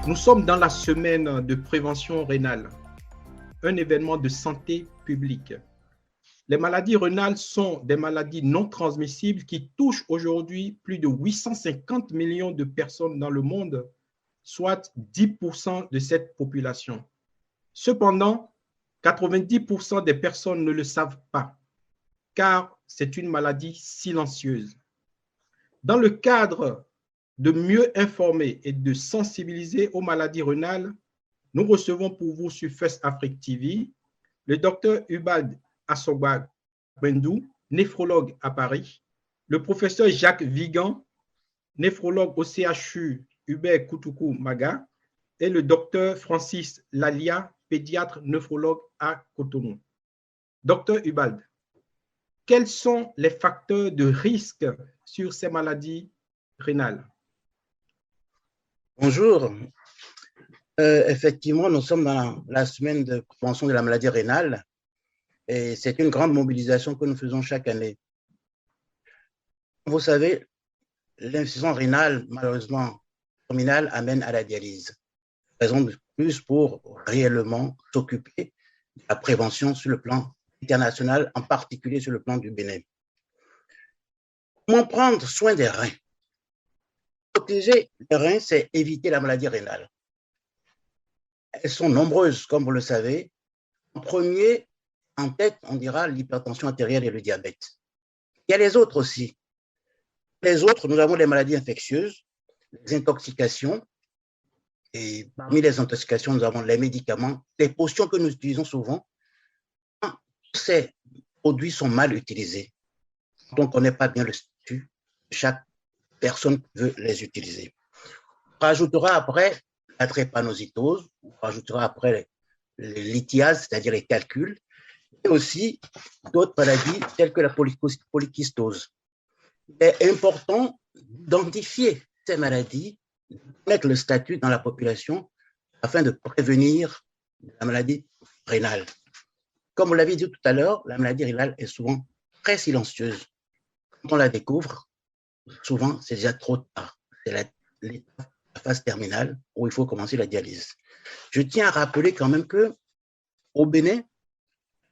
Nous sommes dans la semaine de prévention rénale, un événement de santé publique. Les maladies rénales sont des maladies non transmissibles qui touchent aujourd'hui plus de 850 millions de personnes dans le monde, soit 10% de cette population. Cependant, 90% des personnes ne le savent pas, car c'est une maladie silencieuse. Dans le cadre de mieux informer et de sensibiliser aux maladies rénales, nous recevons pour vous sur First Afrique TV le docteur Ubald Asogba Bendou, néphrologue à Paris, le professeur Jacques Vigan, néphrologue au CHU Hubert Koutoukou Maga, et le docteur Francis Lalia, pédiatre néphrologue à Cotonou. Docteur Ubald, quels sont les facteurs de risque sur ces maladies rénales? Bonjour. Effectivement, nous sommes dans la semaine de prévention de la maladie rénale et c'est une grande mobilisation que nous faisons chaque année. Vous savez, l'insuffisance rénale, malheureusement terminale, amène à la dialyse. Raison de plus pour réellement s'occuper de la prévention sur le plan international, en particulier sur le plan du Bénin. Comment prendre soin des reins? Protéger les reins, c'est éviter la maladie rénale. Elles sont nombreuses, comme vous le savez. En premier, en tête, on dira l'hypertension artérielle et le diabète. Il y a les autres aussi. Les autres, nous avons les maladies infectieuses, les intoxications, et parmi les intoxications, nous avons les médicaments, les potions que nous utilisons souvent. Quand ces produits sont mal utilisés, donc on ne connaît pas bien le statut de chaque personne qui veut les utiliser. On rajoutera après la drépanocytose, on rajoutera après les lithiases, c'est-à-dire les calculs, et aussi d'autres maladies telles que la polykystose. Il est important d'identifier ces maladies, de connaître le statut dans la population afin de prévenir la maladie rénale. Comme vous l'avez dit tout à l'heure, la maladie rénale est souvent très silencieuse. Quand on la découvre, souvent c'est déjà trop tard. C'est la phase terminale où il faut commencer la dialyse. Je tiens à rappeler quand même qu'au Bénin,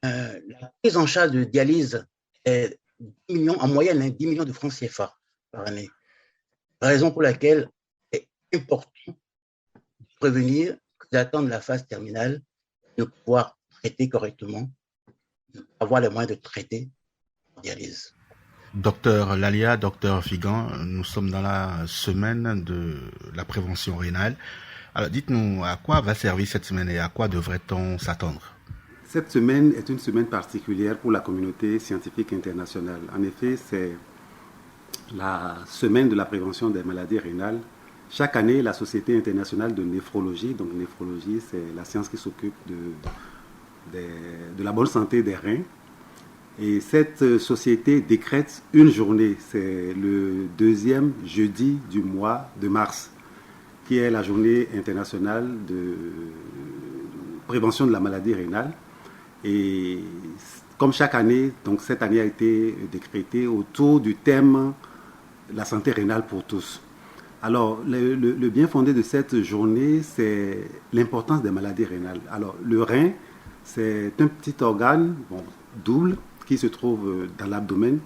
la prise en charge de dialyse est 10 millions, en moyenne 10 millions de francs CFA par année. Raison pour laquelle il est important de prévenir, d'attendre la phase terminale, de pouvoir traiter correctement, avoir les moyens de traiter la dialyse. Docteur Lalia, docteur Vigan, nous sommes dans la semaine de la prévention rénale. Alors dites-nous, à quoi va servir cette semaine et à quoi devrait-on s'attendre? Cette semaine est une semaine particulière pour la communauté scientifique internationale. En effet, c'est la semaine de la prévention des maladies rénales. Chaque année, la Société internationale de néphrologie, donc néphrologie, c'est la science qui s'occupe de la bonne santé des reins. Et cette société décrète une journée, c'est le deuxième jeudi du mois de mars, qui est la journée internationale de prévention de la maladie rénale. Et comme chaque année, donc cette année a été décrétée autour du thème la santé rénale pour tous. Alors, le bien fondé de cette journée, c'est l'importance des maladies rénales. Alors, le rein, c'est un petit organe double qui se trouve dans l'abdomen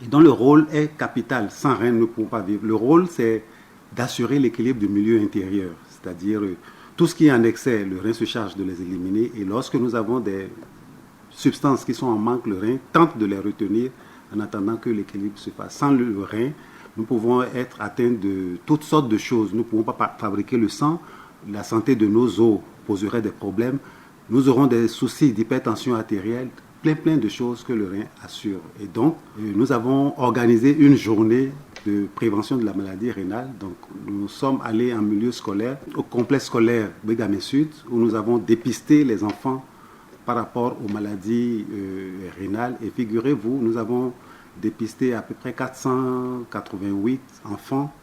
et dont le rôle est capital. Sans rein, nous ne pouvons pas vivre. Le rôle, c'est d'assurer l'équilibre du milieu intérieur, c'est-à-dire tout ce qui est en excès, le rein se charge de les éliminer. Et lorsque nous avons des substances qui sont en manque, le rein tente de les retenir en attendant que l'équilibre se fasse. Sans le rein, nous pouvons être atteints de toutes sortes de choses. Nous ne pouvons pas fabriquer le sang. La santé de nos os poserait des problèmes. Nous aurons des soucis d'hypertension artérielle, plein de choses que le rein assure. Et donc, nous avons organisé une journée de prévention de la maladie rénale. Donc, nous sommes allés en milieu scolaire, au complexe scolaire Bégamé Sud, où nous avons dépisté les enfants par rapport aux maladies rénales. Et figurez-vous, nous avons dépisté à peu près 488 enfants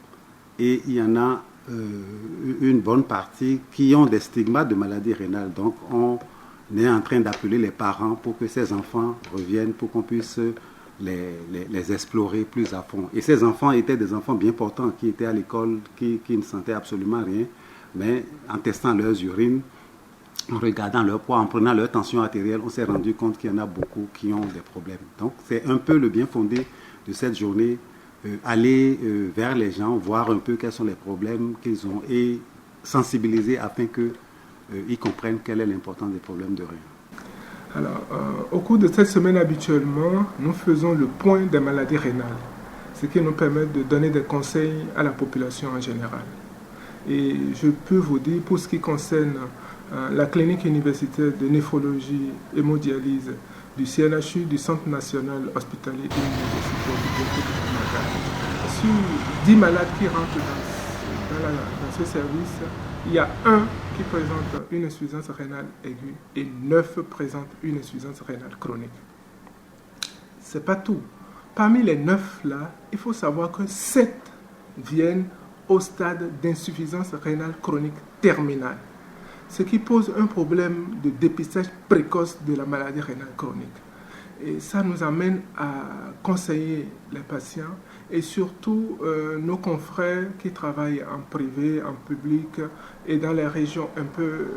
et il y en a une bonne partie qui ont des stigmates de maladie rénale. Donc, on est en train d'appeler les parents pour que ces enfants reviennent, pour qu'on puisse les explorer plus à fond. Et ces enfants étaient des enfants bien portants qui étaient à l'école, qui ne sentaient absolument rien. mais en testant leurs urines, en regardant leur poids, en prenant leur tension artérielle, on s'est rendu compte qu'il y en a beaucoup qui ont des problèmes. Donc, c'est un peu le bien fondé de cette journée, aller vers les gens, voir un peu quels sont les problèmes qu'ils ont et sensibiliser afin qu'ils comprennent quelle est l'importance des problèmes de rein. Alors, au cours de cette semaine, habituellement, nous faisons le point des maladies rénales, ce qui nous permet de donner des conseils à la population en général. Et je peux vous dire, pour ce qui concerne la clinique universitaire de néphrologie et hémodialyse du CNHU, du Centre national hospitalier et universitaire du sur 10 malades qui rentrent dans ce service, il y a un qui présente une insuffisance rénale aiguë et 9 présentent une insuffisance rénale chronique. Ce n'est pas tout. Parmi les 9 là, il faut savoir que 7 viennent au stade d'insuffisance rénale chronique terminale, ce qui pose un problème de dépistage précoce de la maladie rénale chronique. Et ça nous amène à conseiller les patients et surtout nos confrères qui travaillent en privé, en public et dans les régions un peu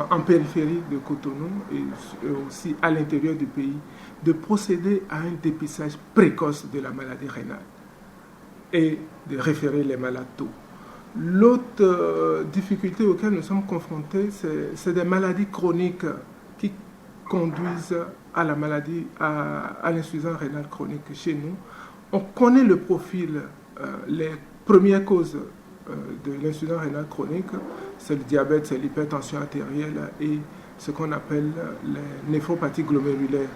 en périphérie de Cotonou et aussi à l'intérieur du pays, de procéder à un dépistage précoce de la maladie rénale et de référer les malades tôt. L'autre difficulté auquel nous sommes confrontés, c'est des maladies chroniques qui conduisent à la maladie, à l'insuffisance rénale chronique chez nous. On connaît le profil, les premières causes de l'insuffisance rénale chronique, c'est le diabète, c'est l'hypertension artérielle et ce qu'on appelle les néphropathies glomérulaires.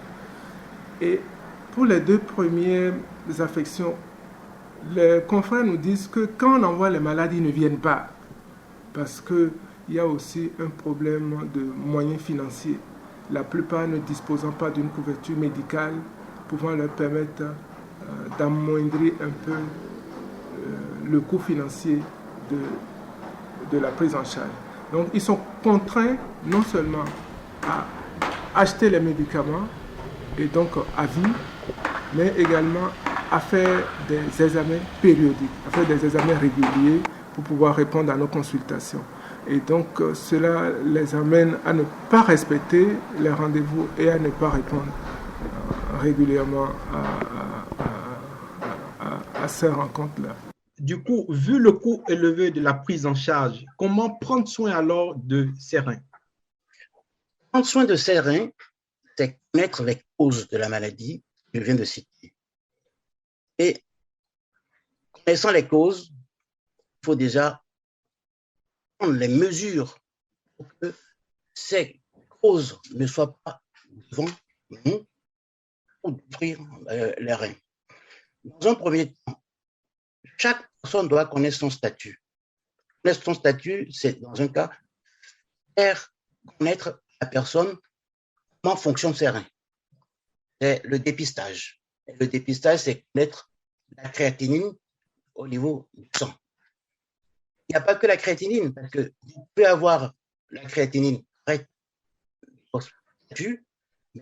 Et pour les 2 premières affections, les confrères nous disent que quand on envoie les malades, ils ne viennent pas parce qu'il y a aussi un problème de moyens financiers. La plupart ne disposant pas d'une couverture médicale pouvant leur permettre d'amoindrir un peu le coût financier de la prise en charge. Donc ils sont contraints non seulement à acheter les médicaments et donc à vie, mais également à faire des examens périodiques, à faire des examens réguliers pour pouvoir répondre à nos consultations. Et donc, cela les amène à ne pas respecter les rendez-vous et à ne pas répondre régulièrement à ces rencontres-là. Du coup, vu le coût élevé de la prise en charge, comment prendre soin alors de ces reins? Prendre soin de ces reins, c'est connaître les causes de la maladie que je viens de citer. Et connaissant les causes, il faut déjà prendre les mesures pour que ces causes ne soient pas devant nous pour détruire les reins. Dans un premier temps, chaque personne doit connaître son statut. Connaître son statut, c'est dans un cas faire connaître la personne comment fonctionnent ses reins. C'est le dépistage. Et le dépistage, c'est connaître la créatinine au niveau du sang. Il n'y a pas que la créatinine, parce que vous pouvez avoir la créatinine correcte,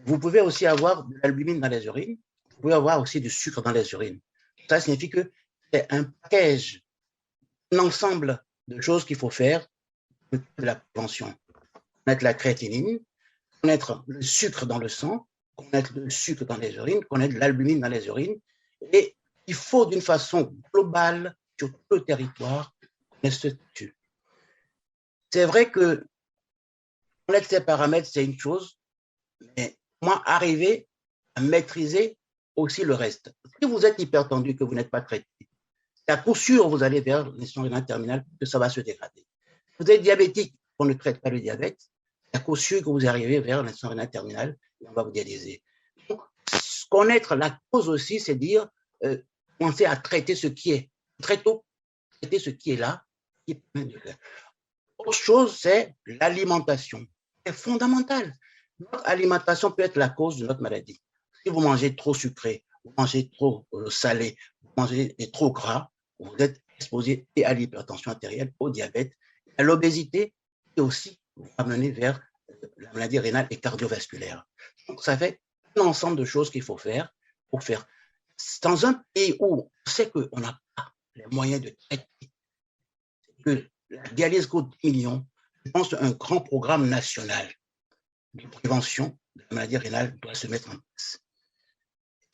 vous pouvez aussi avoir de l'albumine dans les urines, vous pouvez avoir aussi du sucre dans les urines. Ça signifie que c'est un package, un ensemble de choses qu'il faut faire de la prévention. Connaître la créatinine, connaître le sucre dans le sang, connaître le sucre dans les urines, connaître l'albumine dans les urines, et il faut d'une façon globale, sur tout le territoire, connaître ce statut. C'est vrai que connaître ces paramètres, c'est une chose, mais comment arriver à maîtriser aussi le reste. Si vous êtes hypertendu, que vous n'êtes pas traité, à coup sûr, vous allez vers l'insuffisance rénale terminale, que ça va se dégrader. Si vous êtes diabétique, on ne traite pas le diabète, à coup sûr que vous arrivez vers l'insuffisance rénale terminale, et on va vous dialyser. Donc, connaître la cause aussi, c'est dire, commencer à traiter ce qui est, très tôt, traiter ce qui est là. Autre chose, c'est l'alimentation. C'est fondamental. Notre alimentation peut être la cause de notre maladie. Si vous mangez trop sucré, vous mangez trop salé, vous mangez trop gras, vous êtes exposé et à l'hypertension artérielle, au diabète, à l'obésité et aussi vous amener vers la maladie rénale et cardiovasculaire. Donc, ça fait un ensemble de choses qu'il faut faire pour faire. Dans un pays où on sait qu'on n'a pas les moyens de traiter, que la dialyse coûte 10 millions. Je pense qu'un grand programme national de prévention de la maladie rénale doit se mettre en place.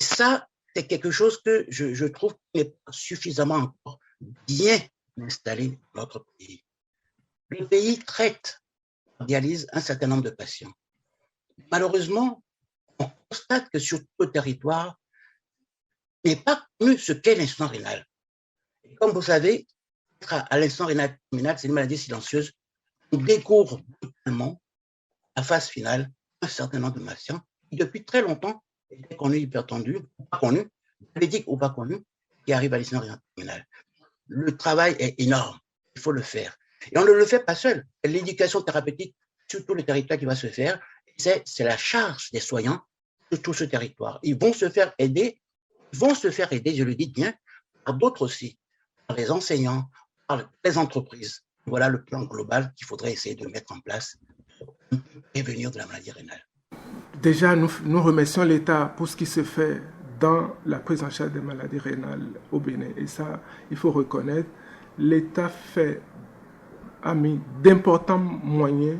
Et ça, c'est quelque chose que je trouve qui n'est pas suffisamment encore bien installé dans notre pays. Le pays traite en dialyse un certain nombre de patients. Malheureusement, on constate que sur tout le territoire, il n'est pas connu ce qu'est l'insuffisance rénale. Et comme vous savez, à l'insuffisance rénale terminale, c'est une maladie silencieuse. On découvre brutalement, à phase finale, un certain nombre de patients qui, depuis très longtemps, étaient connus hypertendus, ou pas connus, diabétiques ou pas connus, qui arrivent à l'insuffisance rénale terminale. Le travail est énorme, il faut le faire. Et on ne le fait pas seul. L'éducation thérapeutique sur tout le territoire qui va se faire, c'est la charge des soignants sur tout ce territoire. Ils vont se faire aider, je le dis bien, par d'autres aussi, par les enseignants, par les entreprises. Voilà le plan global qu'il faudrait essayer de mettre en place pour prévenir de la maladie rénale. Déjà, nous remercions l'État pour ce qui se fait dans la prise en charge des maladies rénales au Bénin. Et ça, il faut reconnaître, l'État a mis d'importants moyens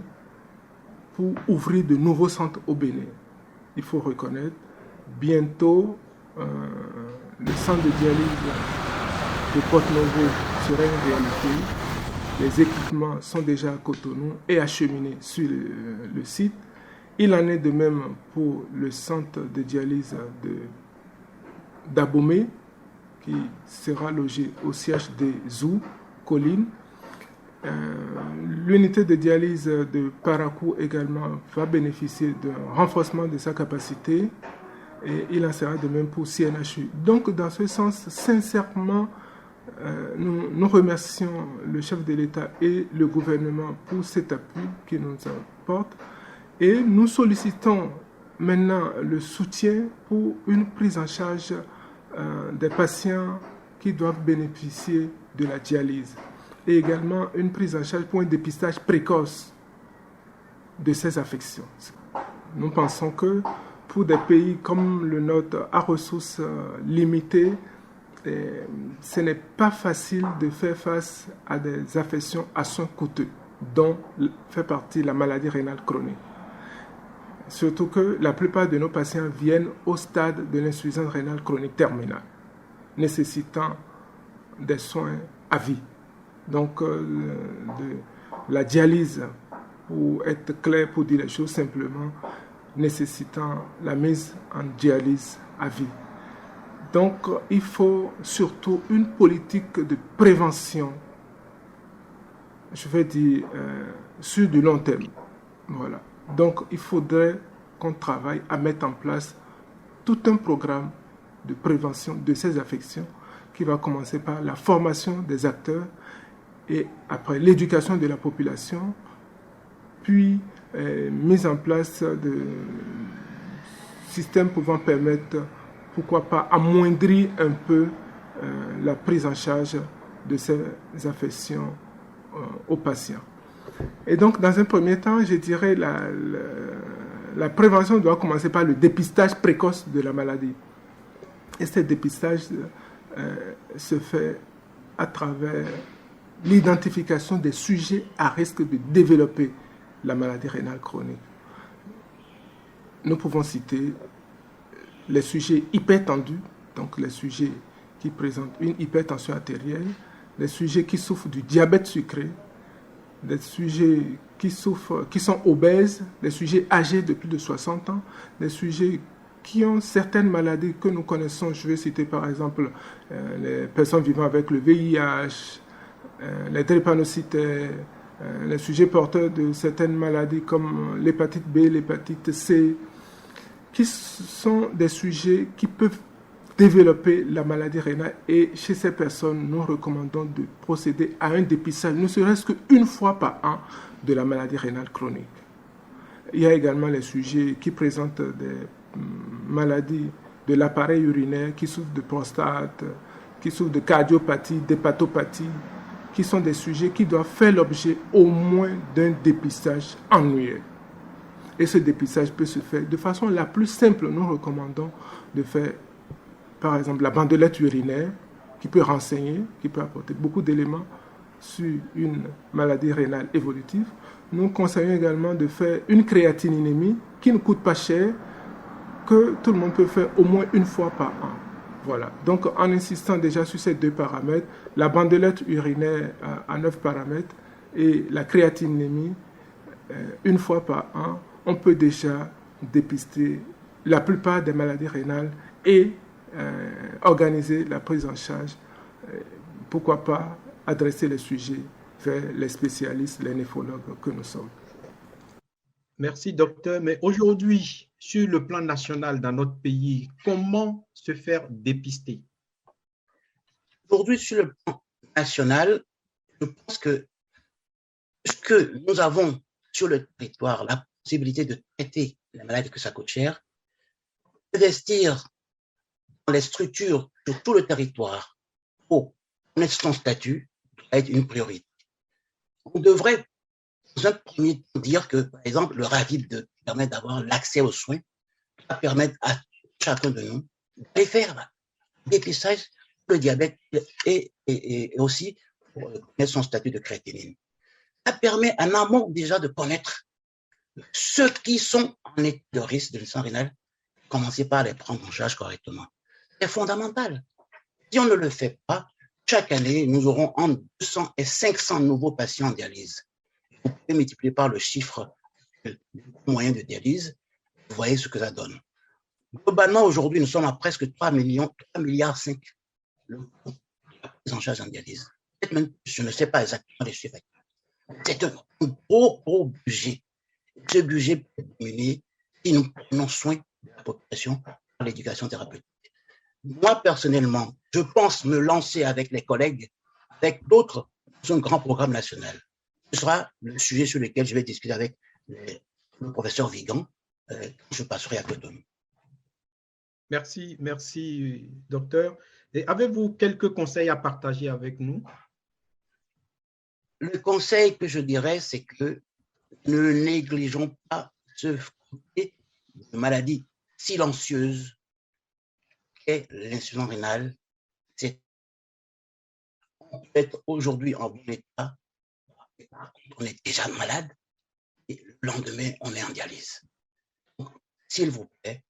pour ouvrir de nouveaux centres au Bénin. Il faut reconnaître, bientôt, le centre de dialyse de Porte-Novo sera une réalité. Les équipements sont déjà à Cotonou et acheminés sur le site. Il en est de même pour le centre de dialyse d'Abomey, qui sera logé au siège des Zou, Colline. L'unité de dialyse de Parakou également va bénéficier d'un renforcement de sa capacité et il en sera de même pour CNHU. Donc, dans ce sens, sincèrement, nous remercions le chef de l'État et le gouvernement pour cet appui qu'il nous apporte et nous sollicitons maintenant le soutien pour une prise en charge des patients qui doivent bénéficier de la dialyse et également une prise en charge pour un dépistage précoce de ces affections. Nous pensons que pour des pays comme le nôtre à ressources limitées, ce n'est pas facile de faire face à des affections à soins coûteux, dont fait partie la maladie rénale chronique. Surtout que la plupart de nos patients viennent au stade de l'insuffisance rénale chronique terminale, nécessitant des soins à vie. Donc, la dialyse, pour être clair, pour dire les choses simplement, nécessitant la mise en dialyse à vie. Donc, il faut surtout une politique de prévention, je vais dire, sur du long terme. Voilà. Donc, il faudrait qu'on travaille à mettre en place tout un programme de prévention de ces affections qui va commencer par la formation des acteurs et après l'éducation de la population, puis mise en place de systèmes pouvant permettre, pourquoi pas, amoindrir un peu la prise en charge de ces affections aux patients. Et donc, dans un premier temps, je dirais la prévention doit commencer par le dépistage précoce de la maladie. Et ce dépistage se fait à travers l'identification des sujets à risque de développer la maladie rénale chronique. Nous pouvons citer les sujets hypertendus, donc les sujets qui présentent une hypertension artérielle, les sujets qui souffrent du diabète sucré, les sujets qui sont obèses, les sujets âgés de plus de 60 ans, les sujets qui ont certaines maladies que nous connaissons. Je vais citer par exemple les personnes vivant avec le VIH, les drépanocytaires, les sujets porteurs de certaines maladies comme l'hépatite B, l'hépatite C, qui sont des sujets qui peuvent développer la maladie rénale. Et chez ces personnes, nous recommandons de procéder à un dépistage, ne serait-ce qu'une fois par an, de la maladie rénale chronique. Il y a également les sujets qui présentent des maladies de l'appareil urinaire, qui souffrent de prostate, qui souffrent de cardiopathie, d'hépatopathie, qui sont des sujets qui doivent faire l'objet au moins d'un dépistage annuel. Et ce dépistage peut se faire de façon la plus simple. Nous recommandons de faire, par exemple, la bandelette urinaire, qui peut renseigner, qui peut apporter beaucoup d'éléments, sur une maladie rénale évolutive, nous conseillons également de faire une créatininémie qui ne coûte pas cher, que tout le monde peut faire au moins une fois par an. Voilà. Donc, en insistant déjà sur ces 2 paramètres, la bandelette urinaire à 9 paramètres et la créatininémie, une fois par an, on peut déjà dépister la plupart des maladies rénales et organiser la prise en charge. Pourquoi pas adresser les sujets vers les spécialistes, les néphrologues que nous sommes. Merci, docteur. Mais aujourd'hui, sur le plan national dans notre pays, comment se faire dépister? Aujourd'hui, sur le plan national, je pense que puisque nous avons sur le territoire la possibilité de traiter la maladie que ça coûte cher, investir dans les structures sur tout le territoire pour connaître son statut doit être une priorité. On devrait, dans un premier temps, dire que, par exemple, le RAVID permet d'avoir l'accès aux soins, va permettre à chacun de nous d'aller faire un dépistage pour le diabète et aussi pour connaître son statut de créatinine. Ça permet en amont déjà de connaître ceux qui sont en état de risque de sang rénale, commencer par les prendre en charge correctement. C'est fondamental. Si on ne le fait pas, chaque année, nous aurons entre 200 et 500 nouveaux patients en dialyse. Vous pouvez multiplier par le chiffre moyen de dialyse, vous voyez ce que ça donne. Globalement, aujourd'hui, nous sommes à presque 3 milliards 5 le coût de la prise en charge en dialyse. Peut-être même, je ne sais pas exactement les chiffres. C'est un gros budget. Ce budget peut être diminué si nous prenons soin de la population par l'éducation thérapeutique. Moi, personnellement, je pense me lancer avec les collègues, avec d'autres, sur un grand programme national. Ce sera le sujet sur lequel je vais discuter avec le professeur Vigan, je passerai à côté de nous. Merci, docteur. Et avez-vous quelques conseils à partager avec nous? Le conseil que je dirais, c'est que ne négligeons pas ce côté de maladie silencieuse qu'est l'insuffisance rénale. On peut être aujourd'hui en bon état, on est déjà malade, et le lendemain, on est en dialyse. Donc, s'il vous plaît,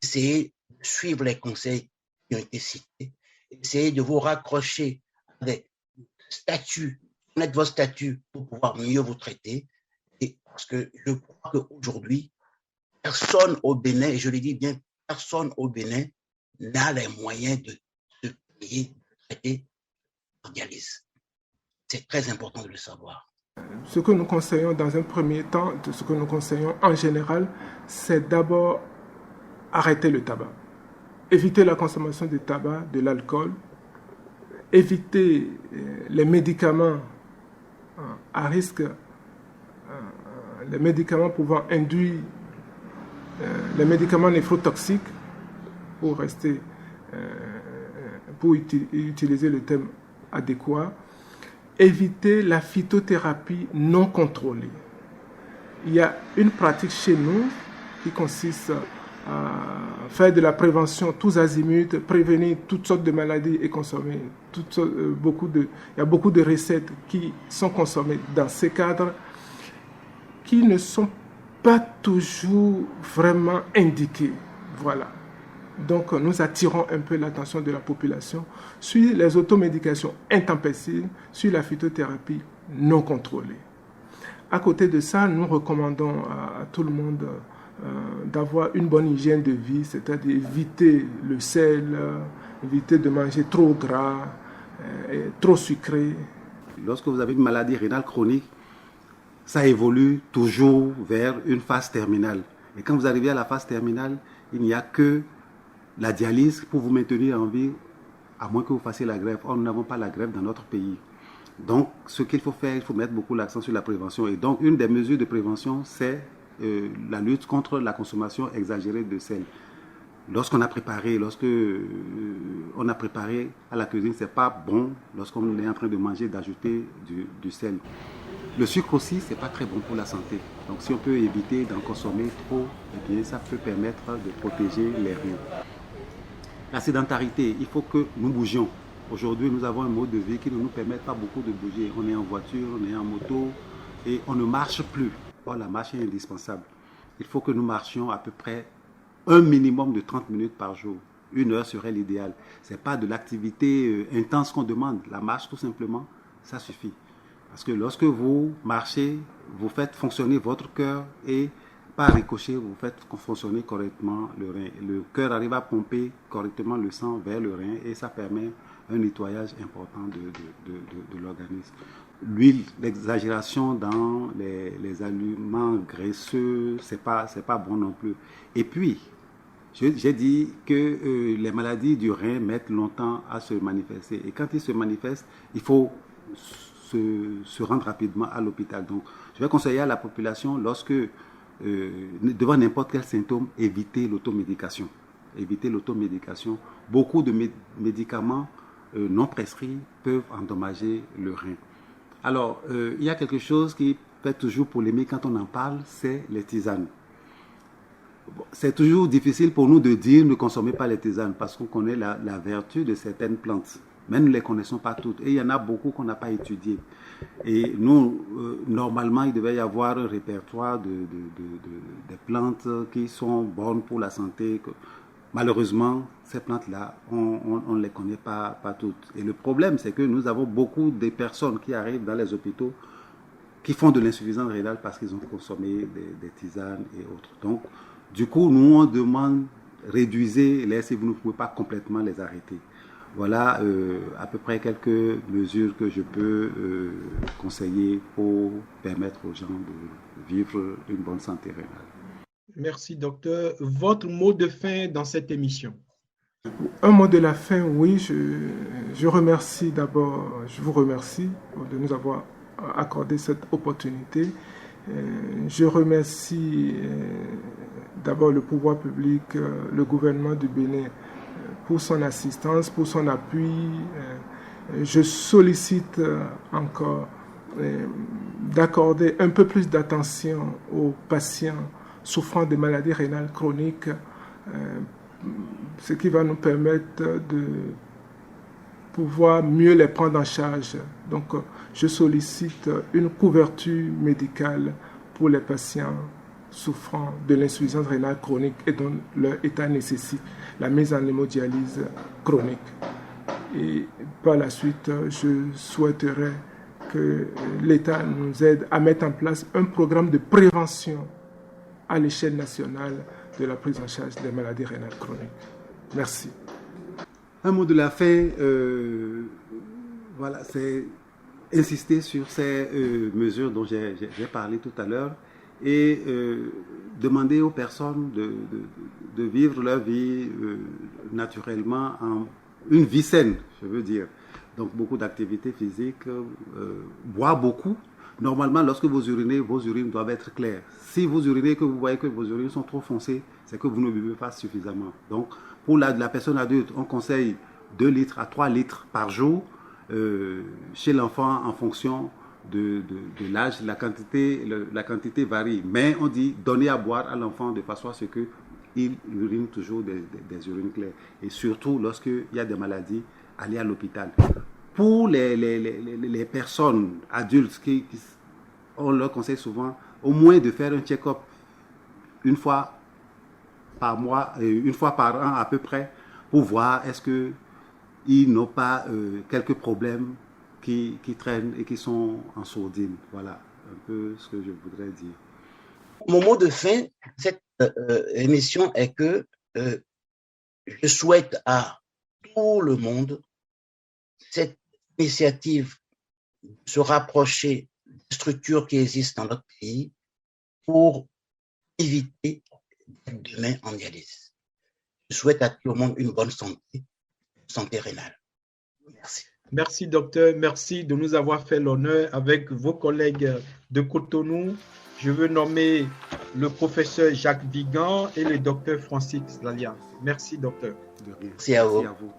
essayez de suivre les conseils qui ont été cités, essayez de vous raccrocher avec le statut, connaître votre statut pour pouvoir mieux vous traiter. Et parce que je crois qu'aujourd'hui, personne au Bénin, et je le dis bien, personne au Bénin n'a les moyens de se payer, de traiter en dialyse. C'est très important de le savoir. Ce que nous conseillons dans un premier temps, ce que nous conseillons en général, c'est d'abord arrêter le tabac. Éviter la consommation de tabac, de l'alcool, éviter les médicaments à risque, les médicaments pouvant induire, les médicaments néphrotoxiques, pour utiliser le terme adéquat, éviter la phytothérapie non contrôlée. Il y a une pratique chez nous qui consiste à faire de la prévention tous azimuts, prévenir toutes sortes de maladies et consommer il y a beaucoup de recettes qui sont consommées dans ces cadres qui ne sont pas toujours vraiment indiquées. Voilà. Donc, nous attirons un peu l'attention de la population sur les automédications intempestives, sur la phytothérapie non contrôlée. À côté de ça, nous recommandons à tout le monde d'avoir une bonne hygiène de vie, c'est-à-dire éviter le sel, éviter de manger trop gras, trop sucré. Lorsque vous avez une maladie rénale chronique, ça évolue toujours vers une phase terminale. Et quand vous arrivez à la phase terminale, il n'y a que la dialyse pour vous maintenir en vie, à moins que vous fassiez la greffe. Or, nous n'avons pas la greffe dans notre pays. Donc, ce qu'il faut faire, il faut mettre beaucoup l'accent sur la prévention. Et donc, une des mesures de prévention, c'est la lutte contre la consommation exagérée de sel. Lorsqu'on a préparé, on a préparé à la cuisine, c'est pas bon lorsqu'on est en train de manger d'ajouter du sel. Le sucre aussi, c'est pas très bon pour la santé. Donc, si on peut éviter d'en consommer trop, eh bien, ça peut permettre de protéger les reins. La sédentarité, il faut que nous bougions. Aujourd'hui, nous avons un mode de vie qui ne nous permet pas beaucoup de bouger. On est en voiture, on est en moto et on ne marche plus. Or, la marche est indispensable. Il faut que nous marchions à peu près un minimum de 30 minutes par jour. 1 heure serait l'idéal. Ce n'est pas de l'activité intense qu'on demande. La marche, tout simplement, ça suffit. Parce que lorsque vous marchez, vous faites fonctionner votre cœur et par ricochet, vous faites fonctionner correctement le rein. Le cœur arrive à pomper correctement le sang vers le rein et ça permet un nettoyage important de l'organisme. L'huile, l'exagération dans les aliments graisseux, c'est pas bon non plus. Et puis, j'ai dit que les maladies du rein mettent longtemps à se manifester. Et quand ils se manifestent, il faut se rendre rapidement à l'hôpital. Donc, je vais conseiller à la population, lorsque, devant n'importe quel symptôme, éviter l'automédication. Éviter l'automédication. Beaucoup de médicaments non prescrits peuvent endommager le rein. Alors, il y a quelque chose qui fait toujours polémique quand on en parle, c'est les tisanes. C'est toujours difficile pour nous de dire ne consommez pas les tisanes parce qu'on connaît la vertu de certaines plantes. Mais nous ne les connaissons pas toutes. Et il y en a beaucoup qu'on n'a pas étudiées. Et nous, normalement, il devait y avoir un répertoire des plantes qui sont bonnes pour la santé. Malheureusement, ces plantes-là, on ne les connaît pas toutes. Et le problème, c'est que nous avons beaucoup de personnes qui arrivent dans les hôpitaux qui font de l'insuffisance rénale parce qu'ils ont consommé des tisanes et autres. Donc, du coup, nous, on demande, réduisez-les si vous ne pouvez pas complètement les arrêter. Voilà à peu près quelques mesures que je peux conseiller pour permettre aux gens de vivre une bonne santé rénale. Merci, docteur. Votre mot de fin dans cette émission? Un mot de la fin, oui. Je remercie d'abord, je vous remercie de nous avoir accordé cette opportunité. Je remercie d'abord le pouvoir public, le gouvernement du Bénin pour son assistance, pour son appui. Je sollicite encore d'accorder un peu plus d'attention aux patients souffrant de maladies rénales chroniques, ce qui va nous permettre de pouvoir mieux les prendre en charge. Donc, je sollicite une couverture médicale pour les patients souffrant de l'insuffisance rénale chronique et dont leur état nécessite la mise en hémodialyse chronique. Et par la suite, je souhaiterais que l'État nous aide à mettre en place un programme de prévention à l'échelle nationale de la prise en charge des maladies rénales chroniques. Merci. Un mot de la fin, voilà, c'est insister sur ces mesures dont j'ai parlé tout à l'heure et demander aux personnes de vivre leur vie naturellement, une vie saine, je veux dire. Donc beaucoup d'activités physiques, boire beaucoup. Normalement, lorsque vous urinez, vos urines doivent être claires. Si vous urinez et que vous voyez que vos urines sont trop foncées, c'est que vous ne buvez pas suffisamment. Donc, pour la personne adulte, on conseille 2 litres à 3 litres par jour. Chez l'enfant, en fonction de l'âge, la quantité varie. Mais on dit donner à boire à l'enfant de façon à ce qu'il urine toujours des urines claires. Et surtout, lorsqu'il y a des maladies, aller à l'hôpital. Pour les personnes adultes, on leur conseille souvent au moins de faire un check-up 1 fois par mois, 1 fois par an à peu près, pour voir est-ce qu'ils n'ont pas quelques problèmes qui traînent et qui sont en sourdine. Voilà un peu ce que je voudrais dire. Mon mot de fin de cette émission est que je souhaite à tout le monde cette initiative de se rapprocher des structures qui existent dans notre pays pour éviter demain en dialyse. Je souhaite à tout le monde une bonne santé rénale. Merci. Merci, docteur. Merci de nous avoir fait l'honneur avec vos collègues de Cotonou. Je veux nommer le professeur Jacques Vigan et le docteur Francis Lalia. Merci, docteur. Merci à vous. Merci à vous.